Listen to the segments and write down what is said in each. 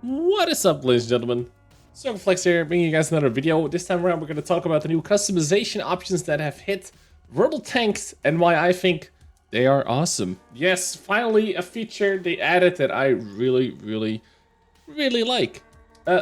What is up, ladies and gentlemen? Circon here, bringing you guys another video. This time around, we're going to talk about the new customization options that have hit Verbal Tanks and why I think they are awesome. Yes, finally a feature they added that I really like.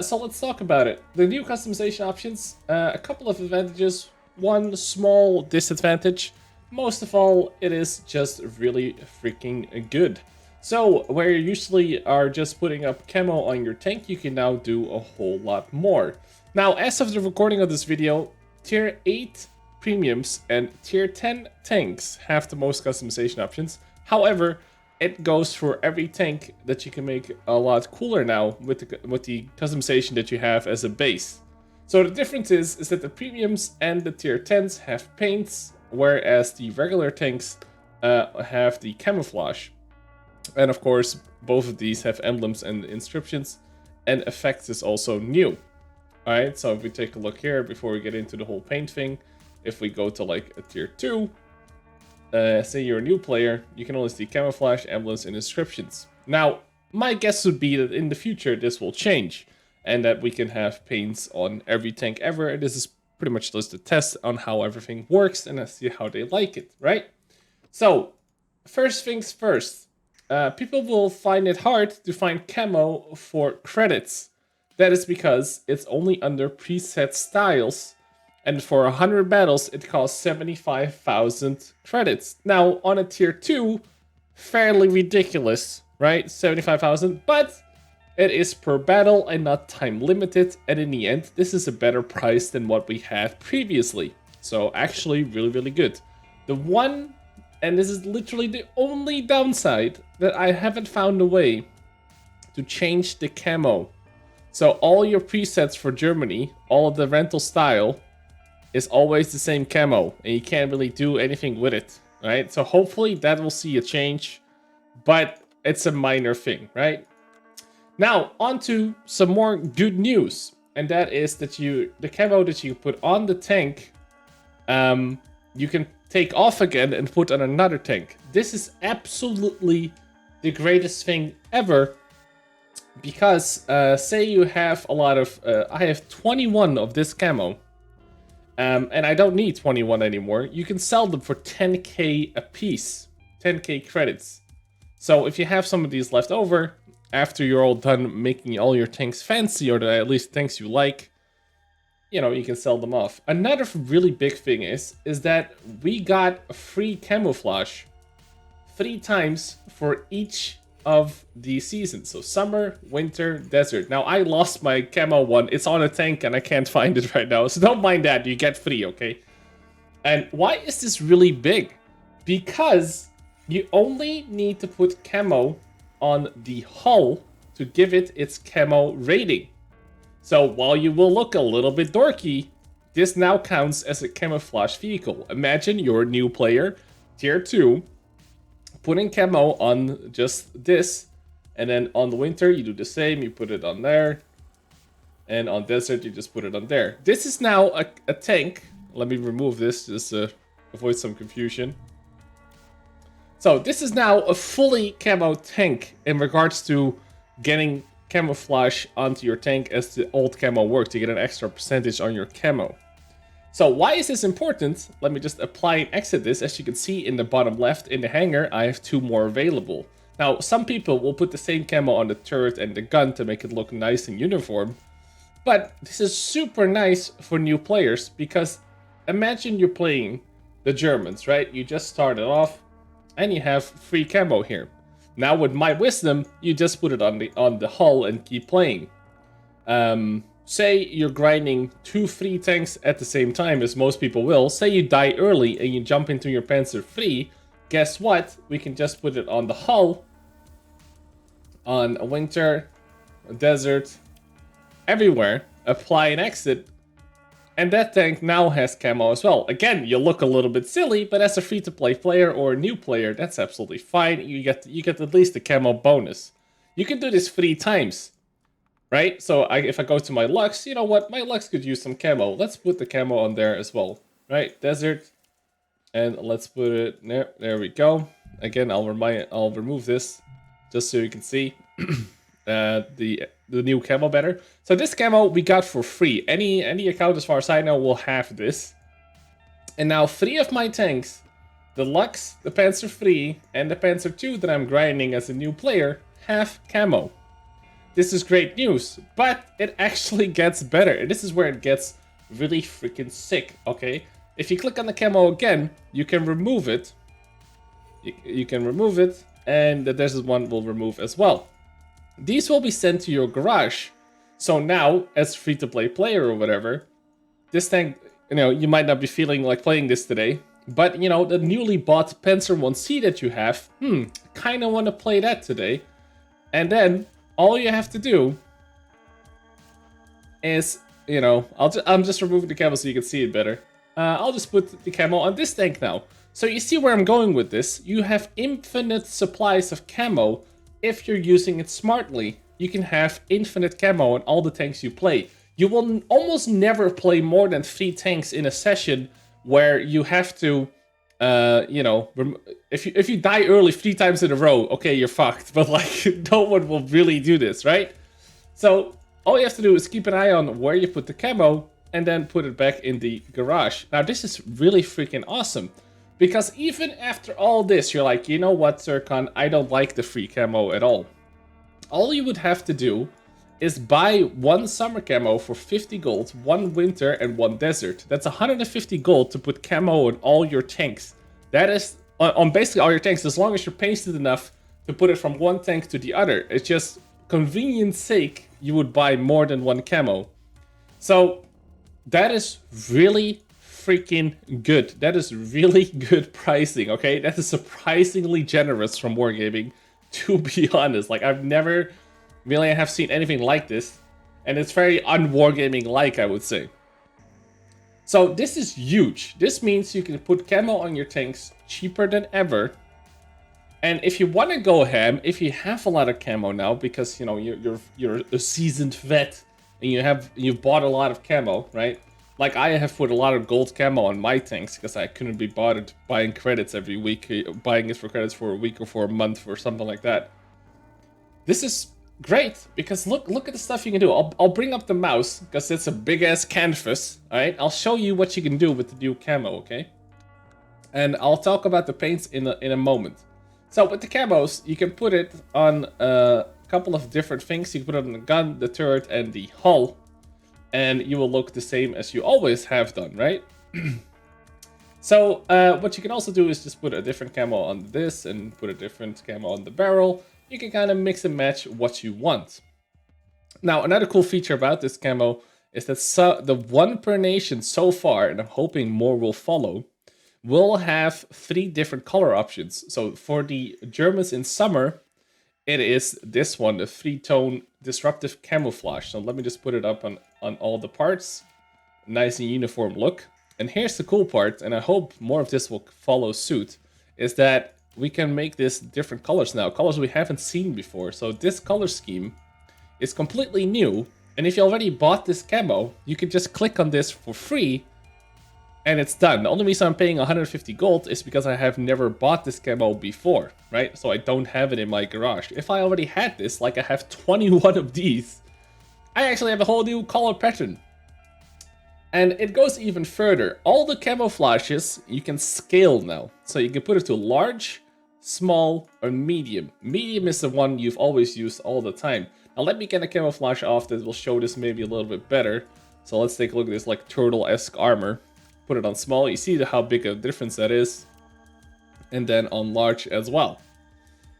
So let's talk about it. The new customization options, a couple of advantages, one small disadvantage. Most of all, it is just really freaking good. So, where you usually are just putting up camo on your tank, you can now do a whole lot more. Now, as of the recording of this video, tier 8 premiums and tier 10 tanks have the most customization options. However, it goes for every tank that you can make a lot cooler now with the customization that you have as a base. So the difference is that the premiums and the tier 10s have paints, whereas the regular tanks have the camouflage. And of course, both of these have emblems and inscriptions, and effects is also new. Alright, so if we take a look here before we get into the whole paint thing, if we go to like a tier 2, say you're a new player, you can only see camouflage, emblems, and inscriptions. Now, my guess would be that in the future this will change, and that we can have paints on every tank ever. This is pretty much just a test on how everything works, and I see how they like it, right? So, first things first. People will find it hard to find camo for credits. That is because it's only under preset styles, and for 100 battles it costs 75,000 credits. Now, on a tier 2, fairly ridiculous, right? 75,000, but it is per battle and not time limited, and in the end, this is a better price than what we had previously. So actually, really good. The one, and this is literally the only downside, that I haven't found a way to change the camo. So all your presets for Germany, all of the rental style, is always the same camo, and you can't really do anything with it, right? So hopefully that will see a change, but it's a minor thing, right? Now, on to some more good news, and that is that the camo that you put on the tank, you can take off again and put on another tank. This is absolutely the greatest thing ever, because say you have a lot of, I have 21 of this camo, and I don't need 21 anymore. You can sell them for 10k a piece, 10k credits. So if you have some of these left over, after you're all done making all your tanks fancy, or at least tanks you like, you know, you can sell them off. Another really big thing is that we got a free camouflage 3 times for each of the seasons. So summer, winter, desert. Now I lost my camo one. It's on a tank and I can't find it right now. So don't mind that, you get free, okay? And why is this really big? Because you only need to put camo on the hull to give it its camo rating. So while you will look a little bit dorky, this now counts as a camouflage vehicle. Imagine you're a new player, tier 2, putting camo on just this, and then on the winter you do the same, you put it on there, and on desert you just put it on there. This is now a tank. Let me remove this just to avoid some confusion. So this is now a fully camo tank in regards to getting camouflage onto your tank as the old camo worked, to get an extra percentage on your camo. So why is this important? Let me just apply and exit this. As you can see in the bottom left in the hangar, I have 2 more available. Now, some people will put the same camo on the turret and the gun to make it look nice and uniform. But this is super nice for new players, because imagine you're playing the Germans, right? You just started off and you have free camo here. Now with my wisdom, you just put it on the hull and keep playing. Say you're grinding 2 free tanks at the same time, as most people will. Say you die early and you jump into your Panzer free. Guess what? We can just put it on the hull, on a winter, a desert, everywhere. Apply and exit. And that tank now has camo as well. Again, you look a little bit silly, but as a free-to-play player or a new player, that's absolutely fine. You get at least the camo bonus. You can do this 3 times, right? So if I go to my Lux, you know what? My Lux could use some camo. Let's put the camo on there as well, right? Desert, and let's put it there. There we go. Again, I'll remove this just so you can see. the new camo better. So this camo we got for free. Any account as far as I know will have this. And now 3 of my tanks, the Lux, the Panzer III, and the Panzer II that I'm grinding as a new player, have camo. This is great news, but it actually gets better. And this is where it gets really freaking sick, okay? If you click on the camo again, you can remove it. You can remove it, and the Desert one will remove as well. These will be sent to your garage. So now, as free-to-play player or whatever, this tank, you might not be feeling like playing this today, but, the newly bought Panzer 1C that you have, kind of want to play that today. And then, all you have to do is, I'm just removing the camo so you can see it better. I'll just put the camo on this tank now. So you see where I'm going with this. You have infinite supplies of camo if you're using it smartly. You can have infinite camo on all the tanks you play. You will almost never play more than 3 tanks in a session where you have to, if you die early 3 times in a row, okay, you're fucked. But like, no one will really do this, right? So all you have to do is keep an eye on where you put the camo and then put it back in the garage. Now this is really freaking awesome. Because even after all this, you're like, you know what, Circon, I don't like the free camo at all. All you would have to do is buy 1 summer camo for 50 gold, 1 winter, and 1 desert. That's 150 gold to put camo on all your tanks. That is on basically all your tanks, as long as you're pasted enough to put it from one tank to the other. It's just convenience sake, you would buy more than 1 camo. So that is really freaking good. That is really good pricing, okay? That is surprisingly generous from Wargaming, to be honest. Like, I've never really have seen anything like this, and it's very un-Wargaming-like, I would say. So this is huge. This means you can put camo on your tanks cheaper than ever. And if you want to go ham, if you have a lot of camo now, because you're a seasoned vet and you've bought a lot of camo, right? Like I have put a lot of gold camo on my tanks because I couldn't be bothered buying credits every week, buying it for credits for a week or for a month or something like that. This is great because look at the stuff you can do. I'll bring up the mouse because it's a big ass canvas. All right, I'll show you what you can do with the new camo, okay? And I'll talk about the paints in a moment. So with the camos, you can put it on a couple of different things. You can put it on the gun, the turret, and the hull. And you will look the same as you always have done, right? So what you can also do is just put a different camo on this and put a different camo on the barrel. You can kind of mix and match what you want. Now, another cool feature about this camo is that the one per nation so far, and I'm hoping more will follow, will have 3 different color options. So for the Germans in summer, it is this one, the 3-tone disruptive camouflage. So let me just put it up on all the parts. Nice and uniform look. And here's the cool part, and I hope more of this will follow suit, is that we can make this different colors now. Colors we haven't seen before. So this color scheme is completely new. And if you already bought this camo, you can just click on this for free and it's done. The only reason I'm paying 150 gold is because I have never bought this camo before, right? So I don't have it in my garage. If I already had this, like I have 21 of these, I actually have a whole new color pattern. And it goes even further. All the camouflages you can scale now. So you can put it to large, small, or medium. Medium is the one you've always used all the time. Now let me get a camouflage off that will show this maybe a little bit better. So let's take a look at this like turtle-esque armor. Put it on small, you see how big a difference that is. And then on large as well,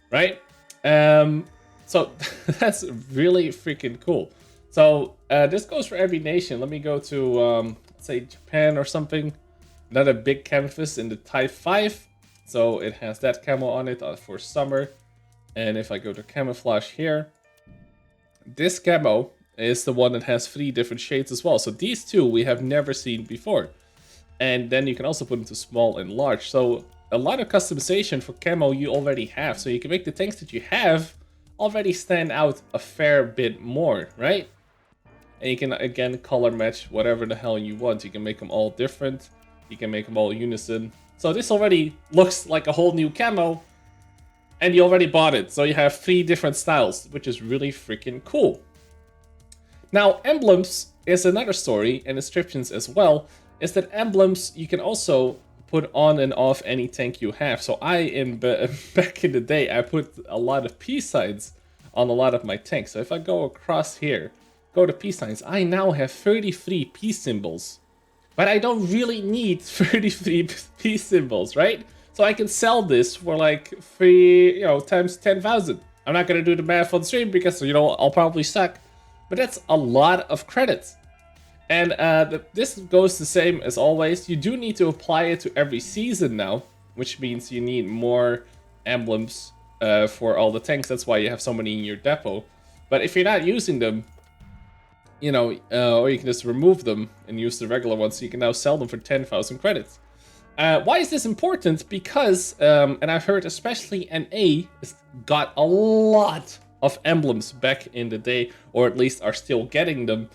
right? So that's really freaking cool. So this goes for every nation. Let me go to, say, Japan or something. Another big canvas in the Type 5. So it has that camo on it for summer. And if I go to camouflage here, this camo is the one that has 3 different shades as well. So these 2 we have never seen before. And then you can also put into small and large. So a lot of customization for camo you already have. So you can make the tanks that you have already stand out a fair bit more, right? And you can, again, color match whatever the hell you want. You can make them all different. You can make them all unison. So this already looks like a whole new camo. and you already bought it. So you have 3 different styles, which is really freaking cool. Now, emblems is another story, and inscriptions as well, is that emblems you can also put on and off any tank you have. So back in the day, I put a lot of peace signs on a lot of my tanks. So if I go across here, go to peace signs, I now have 33 peace symbols. But I don't really need 33 peace symbols, right? So I can sell this for like 3, times 10,000. I'm not gonna do the math on stream because, I'll probably suck. But that's a lot of credits. And this goes the same as always. You do need to apply it to every season now, which means you need more emblems for all the tanks. That's why you have so many in your depot. But if you're not using them, or you can just remove them and use the regular ones, so you can now sell them for 10,000 credits. Why is this important? Because, and I've heard especially NA got a lot of emblems back in the day, or at least are still getting them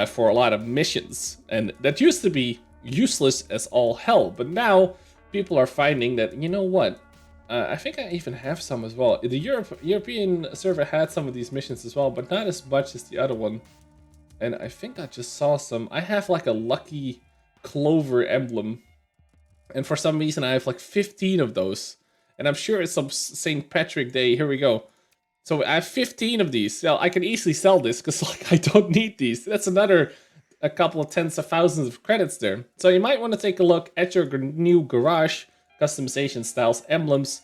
for a lot of missions. And that used to be useless as all hell, but now people are finding that, you know what? I think I even have some as well. The European server had some of these missions as well, but not as much as the other one. And I think I just saw some. I have like a lucky clover emblem. And for some reason I have like 15 of those. And I'm sure it's some St. Patrick Day. Here we go. So I have 15 of these. So I can easily sell this because like I don't need these. That's a couple of tens of thousands of credits there. So you might want to take a look at your new garage, customization styles, emblems,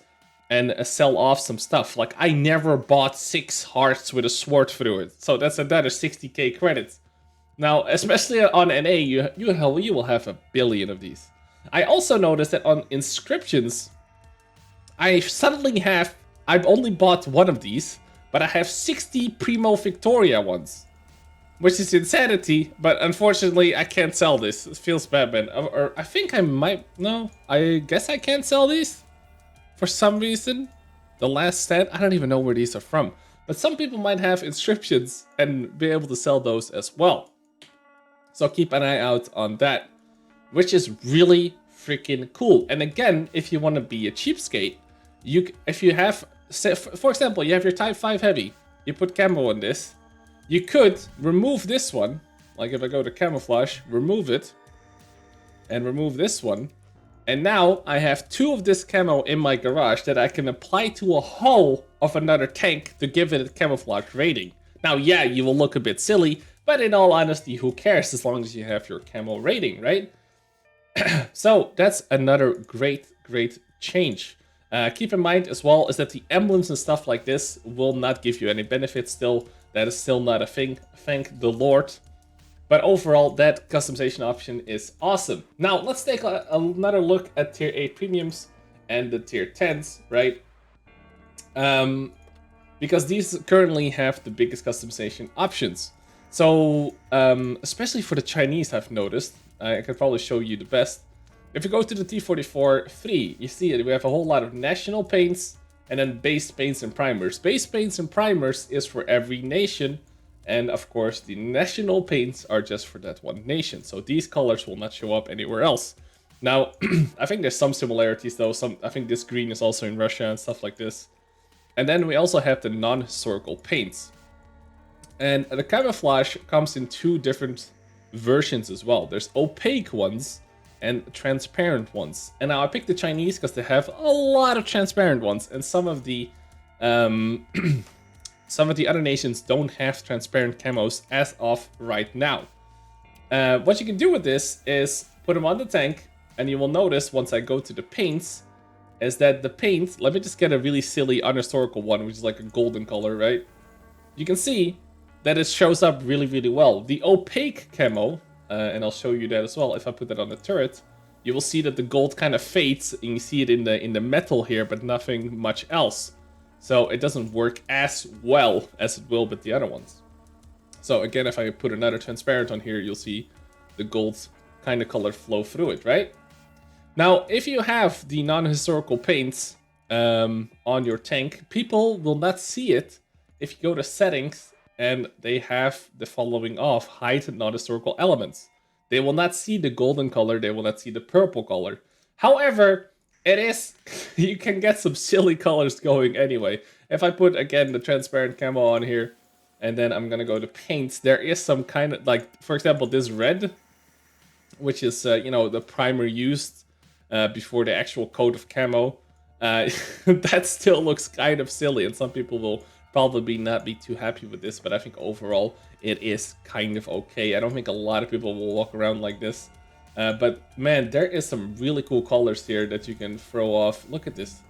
and sell off some stuff. Like I never bought 6 hearts with a sword through it. So that's another 60k credits. Now, especially on NA, you will have a billion of these. I also noticed that on inscriptions, I've only bought one of these, but I have 60 Primo Victoria ones, which is insanity, but unfortunately I can't sell this. It feels bad, man. Or I think I might, no, I guess I can't sell these for some reason. The last stand, I don't even know where these are from, but some people might have inscriptions and be able to sell those as well. So keep an eye out on that, which is really freaking cool. And again, if you want to be a cheapskate, if you have, for example, you have your Type 5 Heavy, you put Camo on this, you could remove this one, like if I go to Camouflage, remove it, and remove this one, and now I have 2 of this camo in my garage that I can apply to a hull of another tank to give it a camouflage rating. Now, yeah, you will look a bit silly, but in all honesty, who cares as long as you have your camo rating, right? So that's another great change. Keep in mind as well is that the emblems and stuff like this will not give you any benefits still. That is still not a thing, thank the Lord. But overall, that customization option is awesome. Now, let's take another look at tier 8 premiums and the tier 10s, right? Because these currently have the biggest customization options. So, especially for the Chinese, I've noticed, I can probably show you the best. If you go to the T44-3, you see it, we have a whole lot of national paints and then base paints and primers. Base paints and primers is for every nation, and of course the national paints are just for that one nation. So these colors will not show up anywhere else. Now, I think there's some similarities though. I think this green is also in Russia and stuff like this. And then we also have the non-historical paints. And the camouflage comes in 2 different versions as well. There's opaque ones and transparent ones. And now I picked the Chinese because they have a lot of transparent ones, and some of the other nations don't have transparent camos as of right now. What you can do with this is put them on the tank, and you will notice once I go to the paints, is that the paint, let me just get a really silly unhistorical one, which is like a golden color, right? You can see that it shows up really well. The opaque camo, and I'll show you that as well. If I put that on the turret, you will see that the gold kind of fades, and you see it in the metal here, but nothing much else. So it doesn't work as well as it will with the other ones. So again, if I put another transparent on here, you'll see the gold kind of color flow through it, right? Now, if you have the non-historical paints on your tank, people will not see it if you go to settings and they have the following off: hide non-historical elements. They will not see the golden color, they will not see the purple color. However, It is. You can get some silly colors going anyway. If I put, again, the transparent camo on here, and then I'm gonna go to paints, there is some kind of, like, for example, this red, which is, you know, the primer used before the actual coat of camo. That still looks kind of silly, and some people will probably not be too happy with this, but I think overall it is kind of okay. I don't think a lot of people will walk around like this. But man, there is some really cool colors here that you can throw off. Look at this.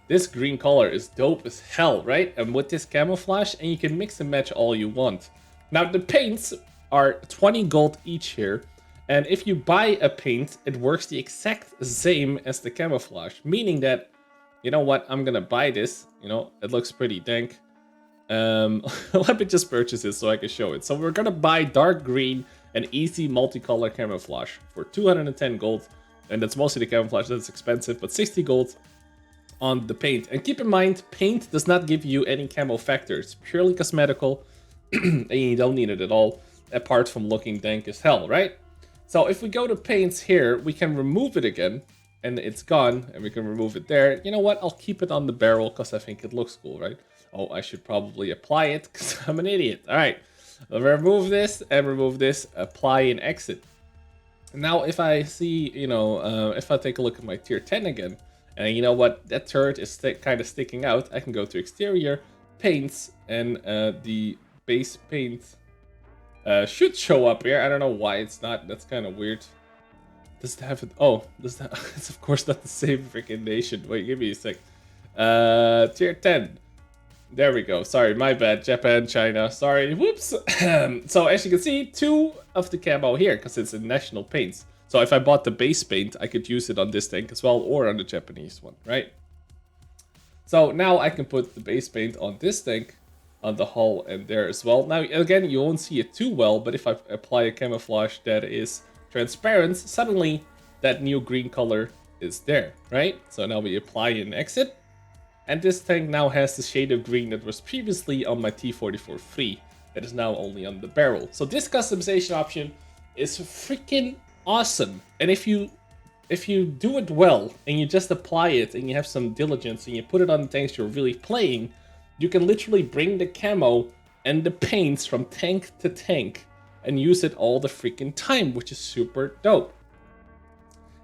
This green color is dope as hell, right? And with this camouflage, and you can mix and match all you want. Now the paints are 20 gold each here. And if you buy a paint, it works the exact same as the camouflage. Meaning that, you know what, I'm gonna buy this. You know, it looks pretty dank. Let me just purchase it so I can show it. So we're gonna buy dark green and easy multicolor camouflage for 210 gold. And that's mostly the camouflage, that's expensive, but 60 gold on the paint. And keep in mind, paint does not give you any camo factor. It's purely cosmetical, and you don't need it at all, apart from looking dank as hell, right? So if we go to paints here, we can remove it again, and it's gone, and we can remove it there. You know what, I'll keep it on the barrel, because I think it looks cool, right? Oh, I should probably apply it, because I'm an idiot. All right, I'll remove this, and remove this, apply and exit. Now, if I see, you know, if I take a look at my tier 10 again, and you know what, that turret is kind of sticking out, I can go to exterior, paints, and the base paint should show up here. I don't know why it's not, that's kind of weird. Does it have it? Oh, does that, it's of course not the same freaking nation. Wait, give me a sec. Tier 10. There we go. Sorry, my bad. Japan, China. Sorry. Whoops. So as you can see, 2 of the camo here, because it's in national paints. So if I bought the base paint, I could use it on this tank as well, or on the Japanese one, right? So now I can put the base paint on this tank, on the hull, and there as well. Now, again, you won't see it too well, but if I apply a camouflage that is transparent, suddenly that new green color is there, right? So now we apply and exit. And this tank now has the shade of green that was previously on my T44 free, that is now only on the barrel. So this customization option is freaking awesome. And if you do it well, and you just apply it, and you have some diligence, and you put it on the tanks you're really playing, you can literally bring the camo and the paints from tank to tank, and use it all the freaking time, which is super dope.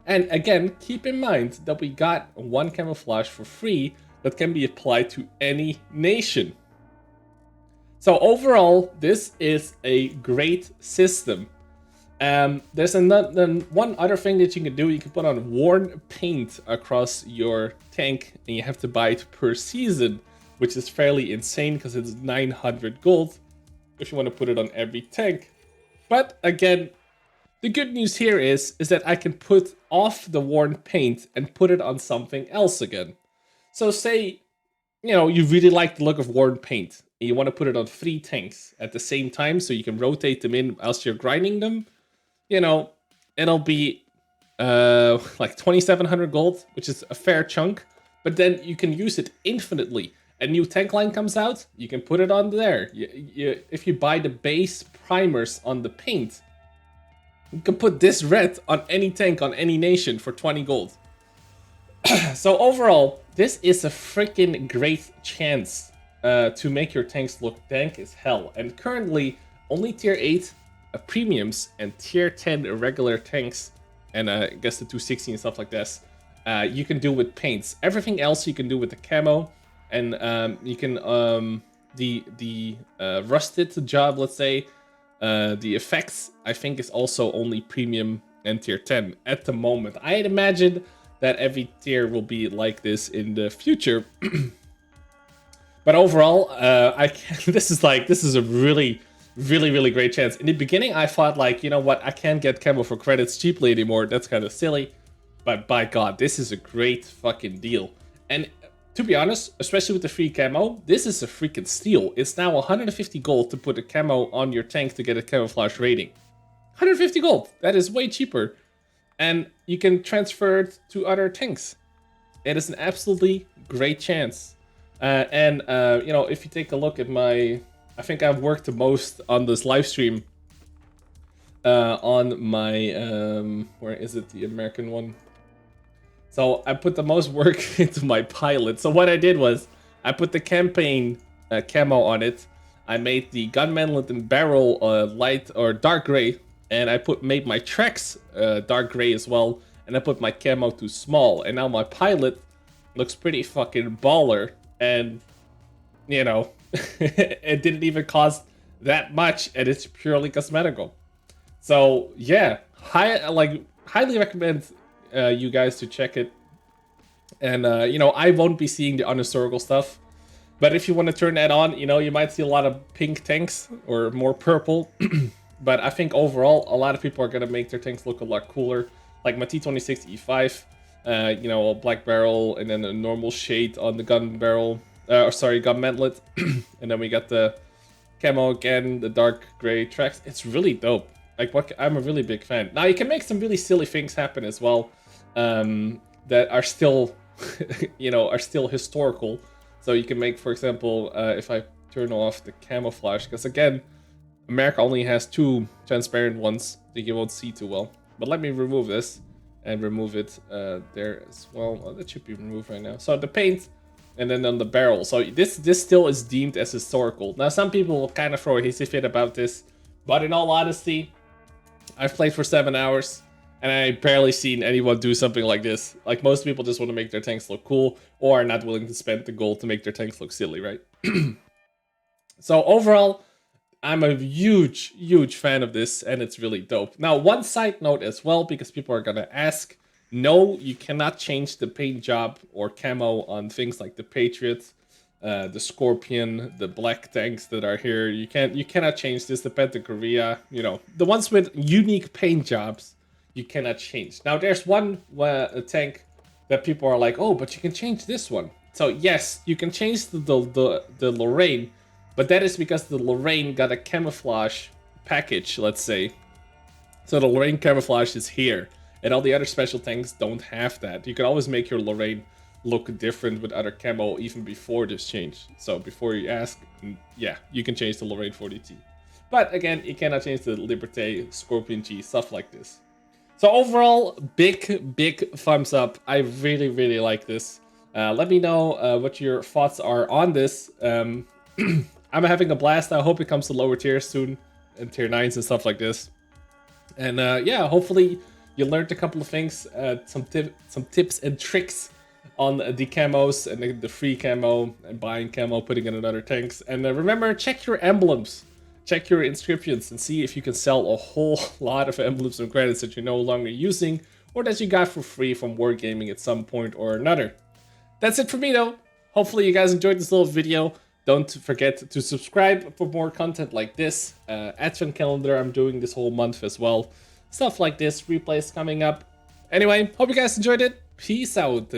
And again, keep in mind that we got one camouflage for free that can be applied to any nation. So overall, this is a great system. There's one other thing that you can do. You can put on worn paint across your tank, and you have to buy it per season, which is fairly insane because it's 900 gold if you want to put it on every tank. But again, the good news here is that I can put off the worn paint and put it on something else again. So say, you know, you really like the look of worn paint, and you want to put it on 3 tanks at the same time so you can rotate them in as you're grinding them. You know, it'll be like 2,700 gold, which is a fair chunk, but then you can use it infinitely. A new tank line comes out, you can put it on there. If you buy the base primers on the paint, you can put this red on any tank on any nation for 20 gold. So overall, this is a freaking great chance to make your tanks look dank as hell. And currently, only tier 8 premiums and tier 10 regular tanks, and I guess the 260 and stuff like this, you can do with paints. Everything else you can do with the camo, and you can the rusted job, let's say, the effects, I think, is also only premium and tier 10 at the moment. I'd imagine that every tier will be like this in the future. But overall, this is a really great chance. In the beginning, I thought, like, you know what, I can't get camo for credits cheaply anymore. That's kind of silly. But by God, this is a great fucking deal. And to be honest, especially with the free camo, this is a freaking steal. It's now 150 gold to put a camo on your tank to get a camouflage rating. 150 gold. That is way cheaper. And you can transfer it to other tanks. It is an absolutely great chance. You know, if you take a look at my... I think I've worked the most on this live stream on my... where is it? The American one? So I put the most work into my pilot. So what I did was I put the campaign camo on it. I made the gun manlet and barrel light or dark gray, and I made my tracks dark gray as well, and I put my camo to small, and now my pilot looks pretty fucking baller, and you know, it didn't even cost that much, and it's purely cosmetical. So yeah, highly recommend you guys to check it. And you know, I won't be seeing the unhistorical stuff, but if you want to turn that on, you know, you might see a lot of pink tanks or more purple. But I think overall, a lot of people are gonna make their tanks look a lot cooler. Like my T26 E5, you know, a black barrel and then a normal shade on the gun barrel. Gun mantlet. And then we got the camo again, the dark gray tracks. It's really dope. Like, I'm a really big fan. Now you can make some really silly things happen as well, that are still, you know, are still historical. So you can make, for example, if I turn off the camouflage, because again, America only has 2 transparent ones that you won't see too well. But let me remove this and remove it there as well. Oh, that should be removed right now. So the paint, and then on the barrel. So this still is deemed as historical. Now some people will kind of throw a hissy fit about this, but in all honesty, I've played for 7 hours, and I barely seen anyone do something like this. Like, most people just want to make their tanks look cool, or are not willing to spend the gold to make their tanks look silly, right? So overall, I'm a huge fan of this, and it's really dope. Now, one side note as well, because people are gonna ask, no, you cannot change the paint job or camo on things like the Patriot, the Scorpion, the black tanks that are here. You cannot change this. The Pentagoria, you know, the ones with unique paint jobs, you cannot change. Now there's one a tank that people are like, oh, but you can change this one. So yes, you can change the Lorraine, but that is because the Lorraine got a camouflage package, let's say. So the Lorraine camouflage is here, and all the other special tanks don't have that. You can always make your Lorraine look different with other camo even before this change. So before you ask, yeah, you can change the Lorraine 40T. But again, you cannot change the Liberté, Scorpion G, stuff like this. So overall, big thumbs up. I really like this. Let me know what your thoughts are on this. I'm having a blast. I hope it comes to lower tiers soon, and tier 9s and stuff like this. And yeah, hopefully you learned a couple of things, some tips and tricks on the camos and the free camo and buying camo, putting it in other tanks. And remember, check your emblems, check your inscriptions, and see if you can sell a whole lot of emblems and credits that you're no longer using, or that you got for free from wargaming at some point or another. That's it for me though. Hopefully you guys enjoyed this little video. Don't forget to subscribe for more content like this. Advent calendar I'm doing this whole month as well. Stuff like this, replays coming up. Anyway, hope you guys enjoyed it. Peace out.